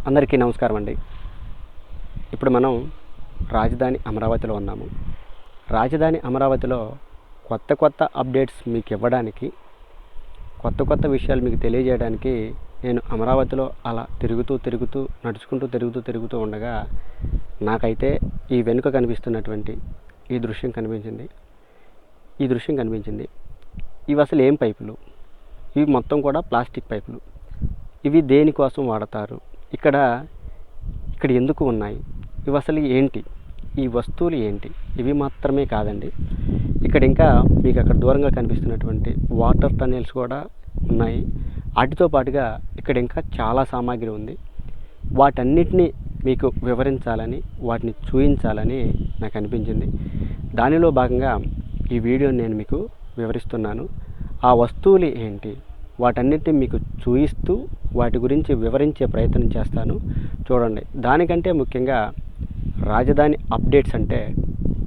అందరికీ నమస్కారం అండి. ఇప్పుడు మనం రాజధాని అమరావతిలో ఉన్నాము. రాజధాని అమరావతిలో కొత్త అప్డేట్స్ మీకు ఇవ్వడానికి, కొత్త విషయాలు మీకు తెలియజేయడానికి నేను అమరావతిలో అలా తిరుగుతూ తిరుగుతూ ఉండగా నాకైతే ఈ వెనుక కనిపిస్తున్నటువంటి ఈ దృశ్యం కనిపించింది. ఇవి అసలు ఏం పైపులు? ఇవి మొత్తం కూడా ప్లాస్టిక్ పైపులు. ఇవి దేనికోసం వాడతారు? ఇక్కడ ఎందుకు ఉన్నాయి? ఇవి అసలు ఏంటి? ఈ వస్తువులు ఏంటి? ఇవి మాత్రమే కాదండి, ఇక్కడ ఇంకా మీకు అక్కడ దూరంగా కనిపిస్తున్నటువంటి వాటర్ టన్నెల్స్ కూడా ఉన్నాయి. వాటితో పాటుగా ఇక్కడ ఇంకా చాలా సామాగ్రి ఉంది. వాటన్నిటినీ మీకు వివరించాలని, వాటిని చూపించాలని నాకు అనిపించింది. దానిలో భాగంగా ఈ వీడియోని నేను మీకు వివరిస్తున్నాను. ఆ వస్తువులు ఏంటి, వాటన్నిటిని మీకు చూపిస్తూ వాటి గురించి వివరించే ప్రయత్నం చేస్తాను. చూడండి. దానికంటే ముఖ్యంగా రాజధాని అప్డేట్స్ అంటే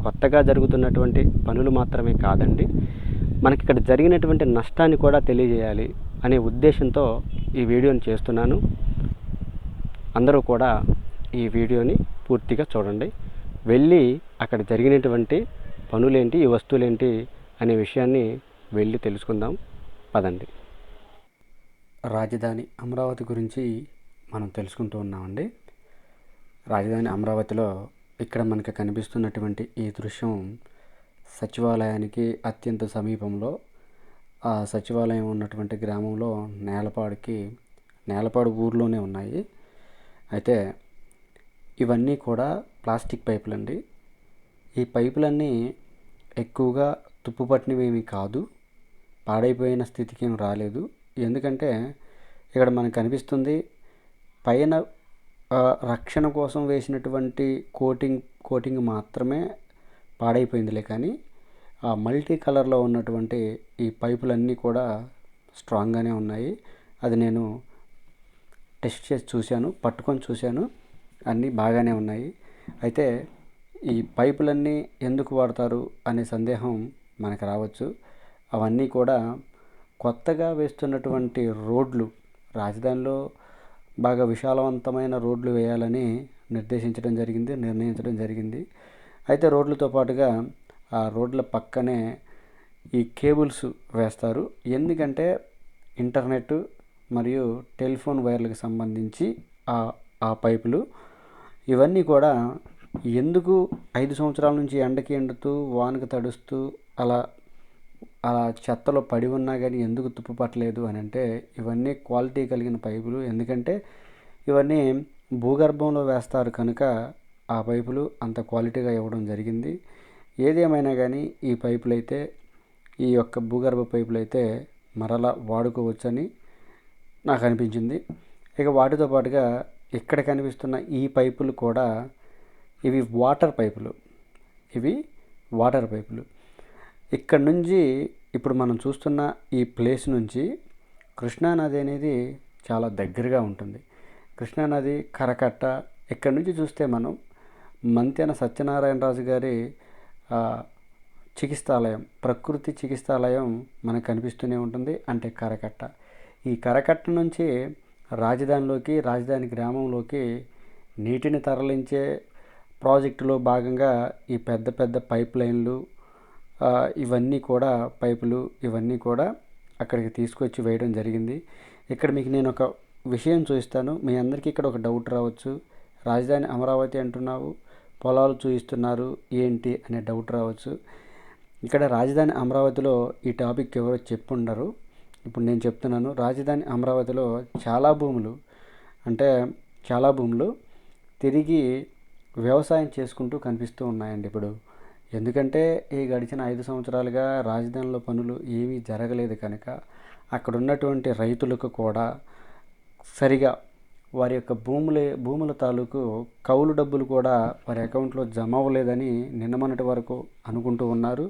కొత్తగా జరుగుతున్నటువంటి పనులు మాత్రమే కాదండి, మనకి ఇక్కడ జరిగినటువంటి నష్టాన్ని కూడా తెలియజేయాలి అనే ఉద్దేశంతో ఈ వీడియోని చేస్తున్నాను. అందరూ కూడా ఈ వీడియోని పూర్తిగా చూడండి. వెళ్ళి అక్కడ జరిగినటువంటి పనులేంటి, ఈ వస్తువులేంటి అనే విషయాన్ని వెళ్ళి తెలుసుకుందాం. పదండి. రాజధాని అమరావతి గురించి మనం తెలుసుకుంటూ ఉన్నామండి. రాజధాని అమరావతిలో ఇక్కడ మనకి కనిపిస్తున్నటువంటి ఈ దృశ్యం సచివాలయానికి అత్యంత సమీపంలో, ఆ సచివాలయం ఉన్నటువంటి గ్రామంలో నేలపాడు ఊర్లోనే ఉన్నాయి. అయితే ఇవన్నీ కూడా ప్లాస్టిక్ పైపులండి. ఈ పైపులన్నీ ఎక్కువగా తుప్పుపట్టినవేమీ కాదు, పాడైపోయిన స్థితికి ఏం రాలేదు. ఎందుకంటే ఇక్కడ మనకు కనిపిస్తుంది పైన రక్షణ కోసం వేసినటువంటి కోటింగ్ మాత్రమే పాడైపోయిందిలే, కానీ ఆ మల్టీ కలర్లో ఉన్నటువంటి ఈ పైపులన్నీ కూడా స్ట్రాంగ్గానే ఉన్నాయి. అది నేను టెస్ట్ చేసి చూశాను, పట్టుకొని చూశాను, అన్నీ బాగానే ఉన్నాయి. అయితే ఈ పైపులన్నీ ఎందుకు వాడతారు అనే సందేహం మనకు రావచ్చు. అవన్నీ కూడా కొత్తగా వేస్తున్నటువంటి రోడ్లు, రాజధానిలో బాగా విశాలవంతమైన రోడ్లు వేయాలని నిర్ణయించడం జరిగింది. అయితే రోడ్లతో పాటుగా ఆ రోడ్ల పక్కనే ఈ కేబుల్స్ వేస్తారు. ఎందుకంటే ఇంటర్నెట్ మరియు టెలిఫోన్ వైర్లకు సంబంధించి ఆ పైపులు ఇవన్నీ కూడా ఎందుకు 5 సంవత్సరాల నుంచి ఎండకి ఎండుతూ వానకు తడుస్తూ అలా చెత్తలో పడి ఉన్నా కానీ ఎందుకు తుప్పు పట్టలేదు అని అంటే, ఇవన్నీ క్వాలిటీ కలిగిన పైపులు. ఎందుకంటే ఇవన్నీ భూగర్భంలో వేస్తారు కనుక ఆ పైపులు అంత క్వాలిటీగా ఇవ్వడం జరిగింది. ఏదేమైనా కానీ ఈ యొక్క భూగర్భ పైపులు అయితే మరలా వాడుకోవచ్చని నాకు అనిపించింది. ఇక వాటితో పాటుగా ఇక్కడ కనిపిస్తున్న ఈ పైపులు కూడా ఇవి వాటర్ పైపులు. ఇక్కడ నుంచి ఇప్పుడు మనం చూస్తున్న ఈ ప్లేస్ నుంచి కృష్ణానది అనేది చాలా దగ్గరగా ఉంటుంది. కృష్ణానది కరకట్ట, ఇక్కడ నుంచి చూస్తే మనం మంతెన సత్యనారాయణరాజు గారి ప్రకృతి చికిత్సాలయం మనకు కనిపిస్తూనే ఉంటుంది. అంటే కరకట్ట. ఈ కరకట్ట నుంచి రాజధాని గ్రామంలోకి నీటిని తరలించే ప్రాజెక్టులో భాగంగా ఈ పెద్ద పైప్ లైన్లు, ఇవన్నీ కూడా అక్కడికి తీసుకొచ్చి వేయడం జరిగింది. ఇక్కడ మీకు నేను ఒక విషయం చూపిస్తాను. మీ అందరికీ ఇక్కడ ఒక డౌట్ రావచ్చు, రాజధాని అమరావతి అంటున్నావు, పొలాలు చూపిస్తున్నారు ఏంటి అనే డౌట్ రావచ్చు. ఇక్కడ రాజధాని అమరావతిలో ఈ టాపిక్ ఎవరో చెప్పుండరు, ఇప్పుడు నేను చెప్తున్నాను. రాజధాని అమరావతిలో చాలా భూములు తిరిగి వ్యవసాయం చేసుకుంటూ కనిపిస్తూ ఉన్నాయండి ఇప్పుడు. ఎందుకంటే ఈ గడిచిన 5 సంవత్సరాలుగా రాజధానిలో పనులు ఏమీ జరగలేదు కనుక అక్కడ ఉన్నటువంటి రైతులకు కూడా సరిగా వారి యొక్క భూముల తాలూకు కౌలు డబ్బులు కూడా వారి అకౌంట్లో జమ అవ్వలేదని నిన్నమొన్నటి వరకు అనుకుంటూ ఉన్నారు.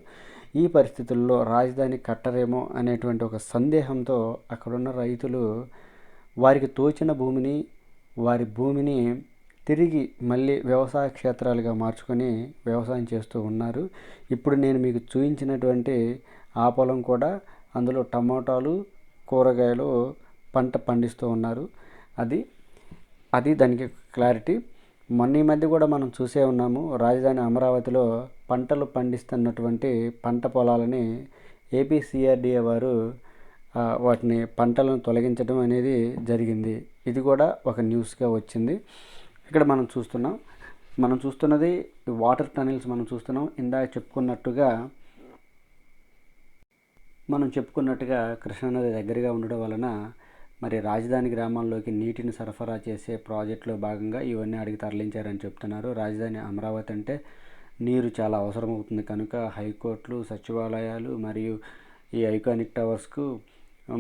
ఈ పరిస్థితుల్లో రాజధాని కట్టరేమో అనేటువంటి ఒక సందేహంతో అక్కడున్న రైతులు వారికి తోచిన వారి భూమిని తిరిగి మళ్ళీ వ్యవసాయ క్షేత్రాలుగా మార్చుకొని వ్యవసాయం చేస్తూ ఉన్నారు. ఇప్పుడు నేను మీకు చూపించినటువంటి ఆ పొలం కూడా అందులో టమోటాలు, కూరగాయలు పంట పండిస్తూ ఉన్నారు. అది అది దానికి క్లారిటీ. మొన్న ఈ మధ్య కూడా మనం చూసే ఉన్నాము, రాజధాని అమరావతిలో పంటలు పండిస్తున్నటువంటి పంట పొలాలని ఏపీ సిఆర్డీఏ వారు వాటిని పంటలను తొలగించడం అనేది జరిగింది. ఇది కూడా ఒక న్యూస్గా వచ్చింది. ఇక్కడ మనం చూస్తున్నది వాటర్ టనెల్స్ మనం చూస్తున్నాం. ఇందాక చెప్పుకున్నట్టుగా కృష్ణానది దగ్గరగా ఉండడం వలన మరి రాజధాని గ్రామాల్లోకి నీటిని సరఫరా చేసే ప్రాజెక్టులో భాగంగా ఇవన్నీ అడిగి తరలించారని చెప్తున్నారు. రాజధాని అమరావతి అంటే నీరు చాలా అవసరమవుతుంది కనుక హైకోర్టులు, సచివాలయాలు మరియు ఈ ఐకానిక్ టవర్స్కు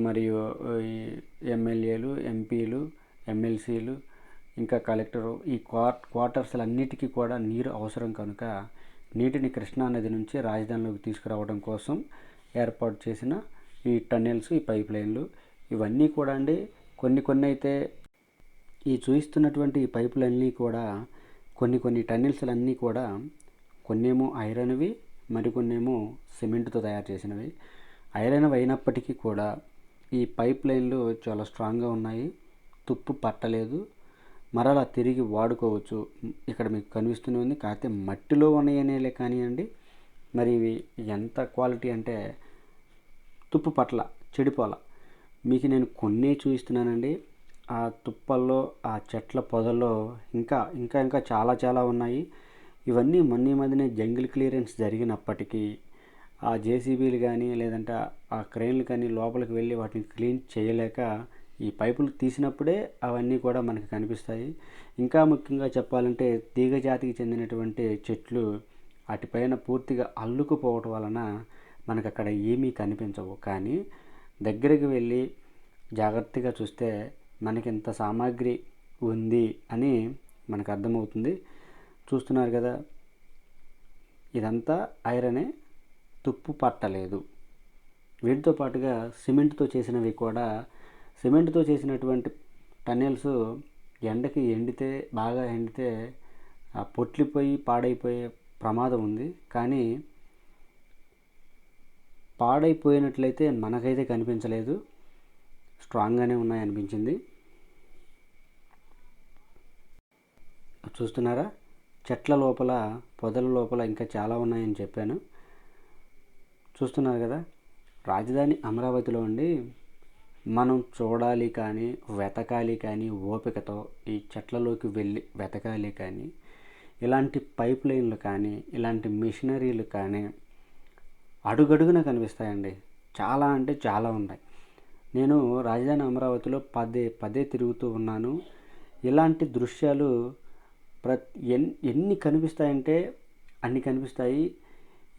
మరియు ఈ ఎమ్మెల్యేలు, ఎంపీలు, ఎమ్మెల్సీలు, ఇంకా కలెక్టరు, ఈ క్వార్టర్స్లన్నిటికీ కూడా నీరు అవసరం కనుక నీటిని కృష్ణానది నుంచి రాజధానిలోకి తీసుకురావడం కోసం ఏర్పాటు చేసిన ఈ టన్నెల్స్, ఈ పైప్ లైన్లు ఇవన్నీ కూడా అండి కొన్ని అయితే ఈ చూపిస్తున్నటువంటి ఈ పైప్ లైన్లు కూడా కొన్ని టన్నెల్స్లన్నీ కూడా కొన్నేమో ఐరన్వి, మరికొన్నేమో సిమెంట్తో తయారు చేసినవి. ఐరన్ అయినప్పటికీ కూడా ఈ పైప్ లైన్లు చాలా స్ట్రాంగ్గా ఉన్నాయి, తుప్పు పట్టలేదు, మరలా తిరిగి వాడుకోవచ్చు. ఇక్కడ మీకు కనిపిస్తూనే ఉంది. కాకపోతే మట్టిలో ఉన్నాయనేలే కానివ్వండి, మరి ఇవి ఎంత క్వాలిటీ అంటే తుప్పు పట్ల, చెడిపోల. మీకు నేను కొన్ని చూపిస్తున్నానండి. ఆ తుప్పల్లో, ఆ చెట్ల పొదల్లో ఇంకా చాలా ఉన్నాయి. ఇవన్నీ మొన్న మధ్యనే జంగిల్ క్లియరెన్స్ జరిగినప్పటికీ ఆ జేసీబీలు కానీ లేదంటే ఆ క్రెయిన్లు కానీ లోపలికి వెళ్ళి వాటిని క్లీన్ చేయలేక ఈ పైపులు తీసినప్పుడే అవన్నీ కూడా మనకు కనిపిస్తాయి. ఇంకా ముఖ్యంగా చెప్పాలంటే తీగ జాతికి చెందినటువంటి చెట్లు వాటిపైన పూర్తిగా అల్లుకుపోవటం వలన మనకు అక్కడ ఏమీ కనిపించవు. కానీ దగ్గరికి వెళ్ళి జాగ్రత్తగా చూస్తే మనకి ఇంత సామాగ్రి ఉంది అని మనకు అర్థమవుతుంది. చూస్తున్నారు కదా, ఇదంతా ఐరనే, తుప్పు పట్టలేదు. వీటితో పాటుగా సిమెంట్తో చేసినవి కూడా, సిమెంట్తో చేసినటువంటి టన్నెల్స్ ఎండకి బాగా ఎండితే పొట్లిపోయి పాడైపోయే ప్రమాదం ఉంది. కానీ పాడైపోయినట్లయితే మనకైతే కనిపించలేదు, స్ట్రాంగ్గానే ఉన్నాయనిపించింది. చూస్తున్నారా, చెట్ల లోపల, పొదల లోపల ఇంకా చాలా ఉన్నాయని చెప్పాను. చూస్తున్నారు కదా, రాజధాని అమరావతిలో ఉండి మనం చూడాలి కానీ, వెతకాలి కానీ, ఓపికతో ఈ చెట్లలోకి వెళ్ళి వెతకాలి కానీ, ఇలాంటి పైప్ లైన్లు కానీ, ఇలాంటి మిషనరీలు కానీ అడుగడుగున కనిపిస్తాయండి. చాలా అంటే చాలా ఉన్నాయి. నేను రాజధాని అమరావతిలో పదే తిరుగుతూ ఉన్నాను. ఇలాంటి దృశ్యాలు ఎన్ని కనిపిస్తాయంటే అన్ని కనిపిస్తాయి.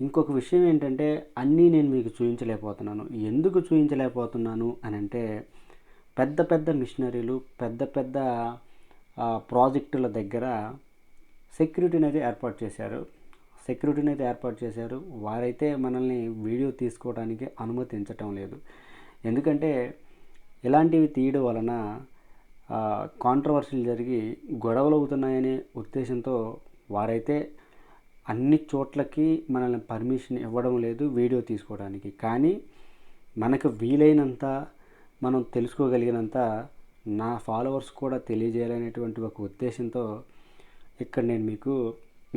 ఇంకొక విషయం ఏంటంటే అన్నీ నేను మీకు చూపించలేకపోతున్నాను. ఎందుకు చూపించలేకపోతున్నాను అని అంటే పెద్ద మిషనరీలు, పెద్ద ప్రాజెక్టుల దగ్గర సెక్యూరిటీని అయితే ఏర్పాటు చేశారు. వారైతే మనల్ని వీడియో తీసుకోవడానికి అనుమతించటం లేదు. ఎందుకంటే ఇలాంటివి తీయడం వలన కాంట్రవర్సీలు జరిగి గొడవలు అవుతున్నాయనే ఉద్దేశంతో వారైతే అన్ని చోట్లకి మనల్ని పర్మిషన్ ఇవ్వడం లేదు వీడియో తీసుకోవడానికి. కానీ మనకు వీలైనంత, మనం తెలుసుకోగలిగినంత నా ఫాలోవర్స్ కూడా తెలియజేయాలనేటువంటి ఒక ఉద్దేశంతో ఇక్కడ నేను మీకు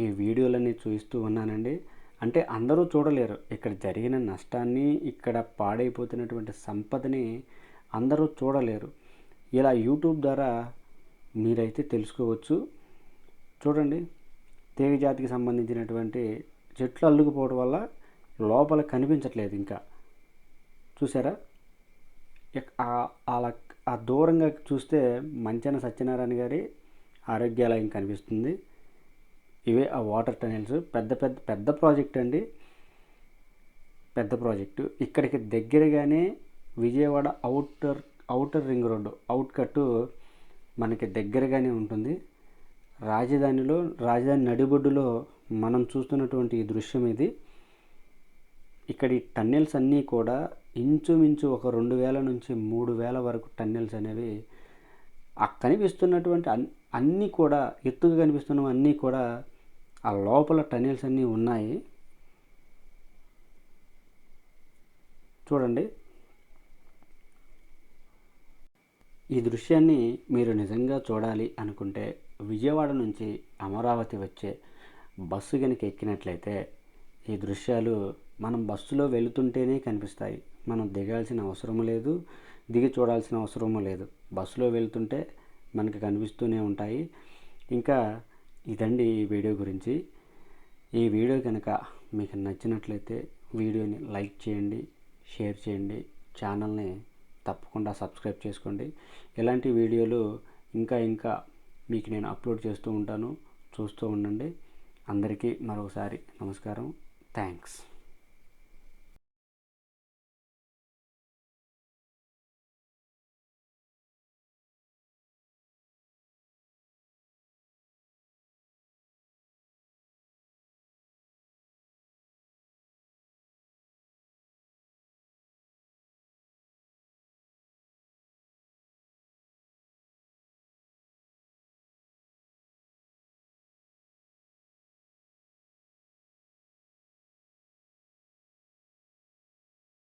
ఈ వీడియోలన్నీ చూపిస్తూ ఉన్నానండి. అంటే అందరూ చూడలేరు, ఇక్కడ జరిగిన నష్టాన్ని, ఇక్కడ పాడైపోతున్నటువంటి సంపదని అందరూ చూడలేరు. ఇలా యూట్యూబ్ ద్వారా మీరైతే తెలుసుకోవచ్చు. చూడండి, తీగ జాతికి సంబంధించినటువంటి చెట్లు అల్లుకుపోవడం వల్ల లోపల కనిపించట్లేదు. ఇంకా చూసారా, అలా ఆ దూరంగా చూస్తే మంచన సత్యనారాయణ గారి ఆరోగ్యాలయం కనిపిస్తుంది. ఇవే ఆ వాటర్ టనెల్స్. పెద్ద ప్రాజెక్ట్ అండి, పెద్ద ప్రాజెక్టు. ఇక్కడికి దగ్గరగానే విజయవాడ అవుటర్ రింగ్ రోడ్డు అవుట్కట్టు మనకి దగ్గరగానే ఉంటుంది. రాజధాని నడిబొడ్డులో మనం చూస్తున్నటువంటి ఈ దృశ్యం ఇది. ఇక్కడ ఈ టన్నెల్స్ అన్నీ కూడా ఇంచుమించు ఒక 2000 నుంచి 3000 వరకు టన్నెల్స్ అనేవి కనిపిస్తున్నటువంటి అన్నీ కూడా, ఎత్తుగా కనిపిస్తున్నవి అన్నీ కూడా ఆ లోపల టన్నెల్స్ అన్నీ ఉన్నాయి. చూడండి, ఈ దృశ్యాన్ని మీరు నిజంగా చూడాలి అనుకుంటే విజయవాడ నుంచి అమరావతి వచ్చే బస్సు కనుక ఎక్కినట్లయితే ఈ దృశ్యాలు మనం బస్సులో వెళుతుంటేనే కనిపిస్తాయి. మనం దిగాల్సిన అవసరం లేదు, దిగి చూడాల్సిన అవసరము లేదు. బస్సులో వెళ్తుంటే మనకి కనిపిస్తూనే ఉంటాయి. ఇంకా ఇదండి ఈ వీడియో గురించి. ఈ వీడియో కనుక మీకు నచ్చినట్లయితే వీడియోని లైక్ చేయండి, షేర్ చేయండి, ఛానల్ని తప్పకుండా సబ్స్క్రైబ్ చేసుకోండి. ఇలాంటి వీడియోలు ఇంకా మీకు నేను అప్లోడ్ చేస్తూ ఉంటాను, చూస్తూ ఉండండి. అందరికీ మరొకసారి నమస్కారం. థ్యాంక్స్.